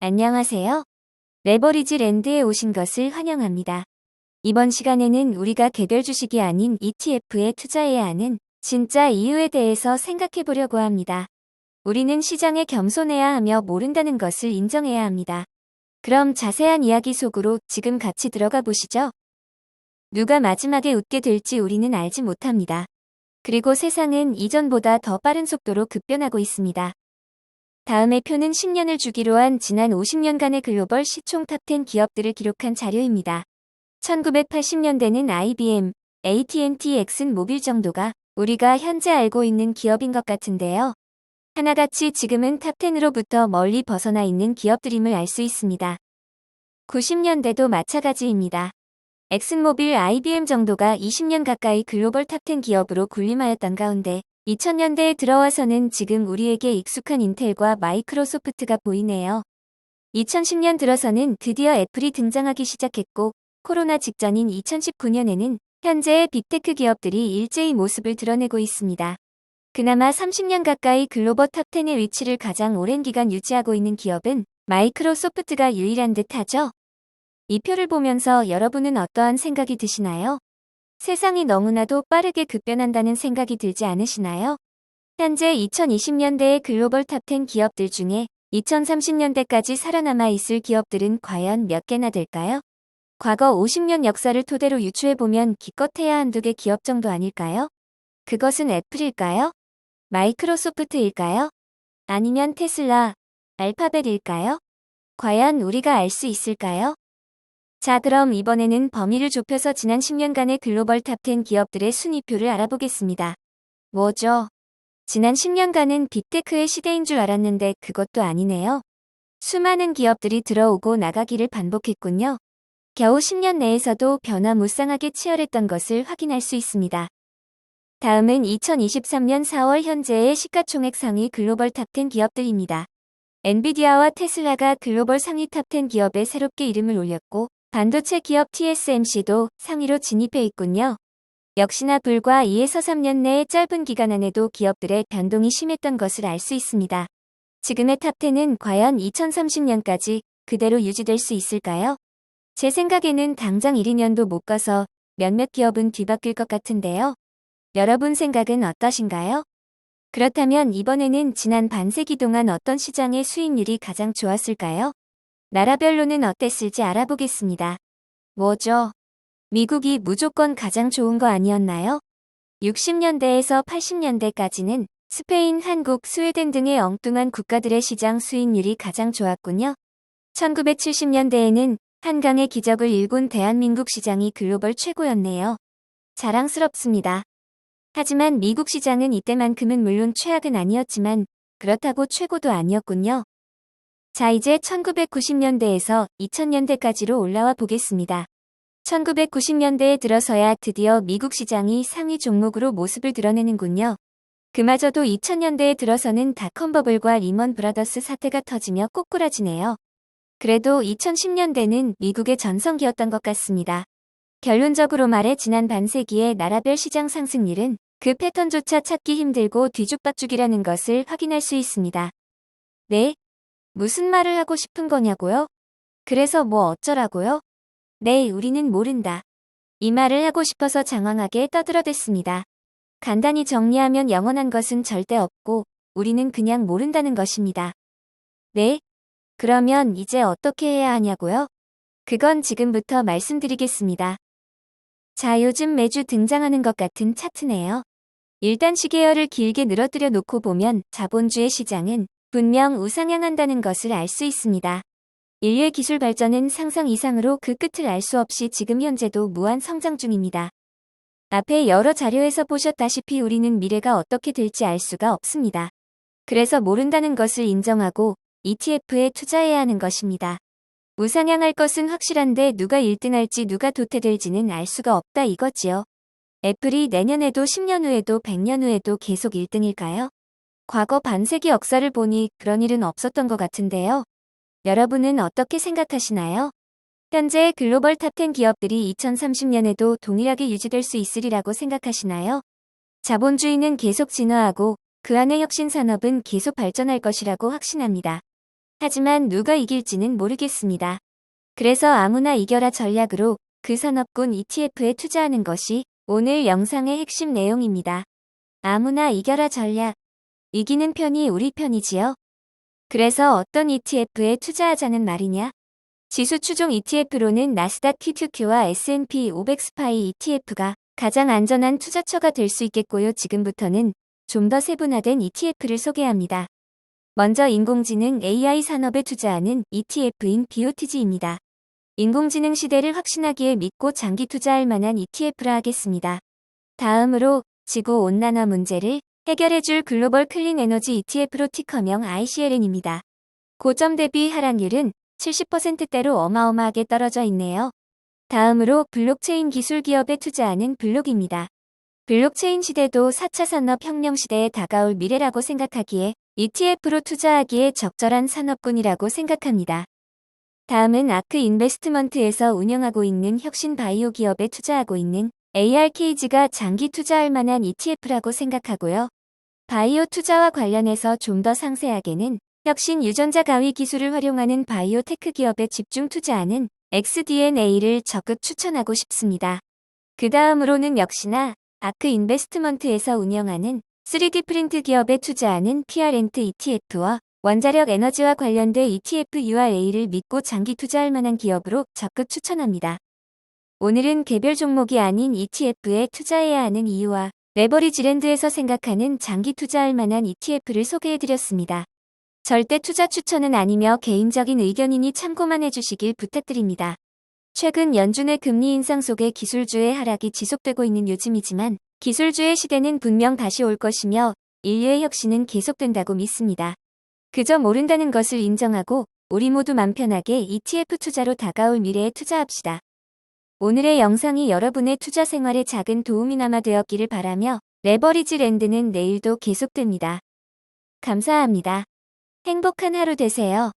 안녕하세요. 레버리지 랜드에 오신 것을 환영합니다. 이번 시간에는 우리가 개별 주식이 아닌 ETF에 투자해야 하는 진짜 이유에 대해서 생각해 보려고 합니다. 우리는 시장에 겸손해야 하며 모른다는 것을 인정해야 합니다. 그럼 자세한 이야기 속으로 지금 같이 들어가 보시죠. 누가 마지막에 웃게 될지 우리는 알지 못합니다. 그리고 세상은 이전보다 더 빠른 속도로 급변하고 있습니다. 다음의 표는 10년을 주기로 한 지난 50년간의 글로벌 시총 탑10 기업들을 기록한 자료입니다. 1980년대는 IBM, AT&T, 엑슨모빌 정도가 우리가 현재 알고 있는 기업인 것 같은데요. 하나같이 지금은 탑10으로부터 멀리 벗어나 있는 기업들임을 알 수 있습니다. 90년대도 마찬가지입니다. 엑슨모빌, IBM 정도가 20년 가까이 글로벌 탑10 기업으로 군림하였던 가운데 2000년대에 들어와서는 지금 우리에게 익숙한 인텔과 마이크로소프트가 보이네요. 2010년 들어서는 드디어 애플이 등장하기 시작했고 코로나 직전인 2019년에는 현재의 빅테크 기업들이 일제히 모습을 드러내고 있습니다. 그나마 30년 가까이 글로벌 탑10의 위치를 가장 오랜 기간 유지하고 있는 기업은 마이크로소프트가 유일한 듯하죠. 이 표를 보면서 여러분은 어떠한 생각이 드시나요? 세상이 너무나도 빠르게 급변한다는 생각이 들지 않으시나요? 현재 2020년대의 글로벌 탑10 기업들 중에 2030년대까지 살아남아 있을 기업들은 과연 몇 개나 될까요? 과거 50년 역사를 토대로 유추해보면 기껏해야 한두 개 기업 정도 아닐까요? 그것은 애플일까요? 마이크로소프트일까요? 아니면 테슬라, 알파벳일까요? 과연 우리가 알 수 있을까요? 자, 그럼 이번에는 범위를 좁혀서 지난 10년간의 글로벌 탑10 기업들의 순위표를 알아보겠습니다. 뭐죠? 지난 10년간은 빅테크의 시대인 줄 알았는데 그것도 아니네요. 수많은 기업들이 들어오고 나가기를 반복했군요. 겨우 10년 내에서도 변화무쌍하게 치열했던 것을 확인할 수 있습니다. 다음은 2023년 4월 현재의 시가총액 상위 글로벌 탑10 기업들입니다. 엔비디아와 테슬라가 글로벌 상위 탑10 기업에 새롭게 이름을 올렸고 반도체 기업 TSMC도 상위로 진입해 있군요. 역시나 불과 2에서 3년 내의 짧은 기간 안에도 기업들의 변동이 심했던 것을 알 수 있습니다. 지금의 탑10은 과연 2030년까지 그대로 유지될 수 있을까요? 제 생각에는 당장 1~2년도 못 가서 몇몇 기업은 뒤바뀔 것 같은데요. 여러분 생각은 어떠신가요? 그렇다면 이번에는 지난 반세기 동안 어떤 시장의 수익률이 가장 좋았을까요? 나라별로는 어땠을지 알아보겠습니다. 뭐죠? 미국이 무조건 가장 좋은 거 아니었나요? 60년대에서 80년대까지는 스페인, 한국, 스웨덴 등의 엉뚱한 국가들의 시장 수익률이 가장 좋았군요. 1970년대에는 한강의 기적을 일군 대한민국 시장이 글로벌 최고였네요. 자랑스럽습니다. 하지만 미국 시장은 이때만큼은 물론 최악은 아니었지만 그렇다고 최고도 아니었군요. 자, 이제 1990년대에서 2000년대까지로 올라와 보겠습니다. 1990년대에 들어서야 드디어 미국 시장이 상위 종목으로 모습을 드러내는군요. 그마저도 2000년대에 들어서는 닷컴 버블과 리먼 브라더스 사태가 터지며 꼬꾸라지네요. 그래도 2010년대는 미국의 전성기였던 것 같습니다. 결론적으로 말해 지난 반세기의 나라별 시장 상승률은 그 패턴조차 찾기 힘들고 뒤죽박죽이라는 것을 확인할 수 있습니다. 네? 무슨 말을 하고 싶은 거냐고요? 그래서 뭐 어쩌라고요? 네, 우리는 모른다. 이 말을 하고 싶어서 장황하게 떠들어댔습니다. 간단히 정리하면 영원한 것은 절대 없고 우리는 그냥 모른다는 것입니다. 네? 그러면 이제 어떻게 해야 하냐고요? 그건 지금부터 말씀드리겠습니다. 자, 요즘 매주 등장하는 것 같은 차트네요. 일단 시계열을 길게 늘어뜨려 놓고 보면 자본주의 시장은 분명 우상향한다는 것을 알 수 있습니다. 인류의 기술 발전은 상상 이상으로 그 끝을 알 수 없이 지금 현재도 무한 성장 중입니다. 앞에 여러 자료에서 보셨다시피 우리는 미래가 어떻게 될지 알 수가 없습니다. 그래서 모른다는 것을 인정하고 ETF에 투자해야 하는 것입니다. 우상향할 것은 확실한데 누가 1등할지 누가 도태될지는 알 수가 없다 이거지요. 애플이 내년에도 10년 후에도 100년 후에도 계속 1등일까요? 과거 반세기 역사를 보니 그런 일은 없었던 것 같은데요. 여러분은 어떻게 생각하시나요? 현재 글로벌 탑10 기업들이 2030년에도 동일하게 유지될 수 있으리라고 생각하시나요? 자본주의는 계속 진화하고 그 안의 혁신 산업은 계속 발전할 것이라고 확신합니다. 하지만 누가 이길지는 모르겠습니다. 그래서 아무나 이겨라 전략으로 그 산업군 ETF에 투자하는 것이 오늘 영상의 핵심 내용입니다. 아무나 이겨라 전략. 이기는 편이 우리 편이지요. 그래서 어떤 ETF에 투자하자는 말이냐? 지수 추종 ETF로는 나스닥 QQQ와 S&P 500 스파이 ETF가 가장 안전한 투자처가 될 수 있겠고요. 지금부터는 좀 더 세분화된 ETF를 소개합니다. 먼저 인공지능 AI 산업에 투자하는 ETF인 BOTG입니다. 인공지능 시대를 확신하기에 믿고 장기 투자할 만한 ETF라 하겠습니다. 다음으로 지구온난화 문제를 해결해줄 글로벌 클린 에너지 ETF로 티커명 ICLN입니다. 고점 대비 하락률은 70%대로 어마어마하게 떨어져 있네요. 다음으로 블록체인 기술 기업에 투자하는 블록입니다. 블록체인 시대도 4차 산업혁명 시대에 다가올 미래라고 생각하기에 ETF로 투자하기에 적절한 산업군이라고 생각합니다. 다음은 아크 인베스트먼트에서 운영하고 있는 혁신 바이오 기업에 투자하고 있는 ARKG가 장기 투자할 만한 ETF라고 생각하고요. 바이오 투자와 관련해서 좀 더 상세하게는 혁신 유전자 가위 기술을 활용하는 바이오 테크 기업에 집중 투자하는 XDNA를 적극 추천하고 싶습니다. 그 다음으로는 역시나 아크 인베스트먼트에서 운영하는 3D 프린트 기업에 투자하는 PR엔트 ETF와 원자력 에너지와 관련된 ETF URA를 믿고 장기 투자할 만한 기업으로 적극 추천합니다. 오늘은 개별 종목이 아닌 ETF에 투자해야 하는 이유와 레버리지랜드에서 생각하는 장기 투자할 만한 ETF를 소개해드렸습니다. 절대 투자 추천은 아니며 개인적인 의견이니 참고만 해주시길 부탁드립니다. 최근 연준의 금리 인상 속에 기술주의 하락이 지속되고 있는 요즘이지만 기술주의 시대는 분명 다시 올 것이며 인류의 혁신은 계속된다고 믿습니다. 그저 모른다는 것을 인정하고 우리 모두 맘 편하게 ETF 투자로 다가올 미래에 투자합시다. 오늘의 영상이 여러분의 투자 생활에 작은 도움이나마 되었기를 바라며 레버리지 랜드는 내일도 계속됩니다. 감사합니다. 행복한 하루 되세요.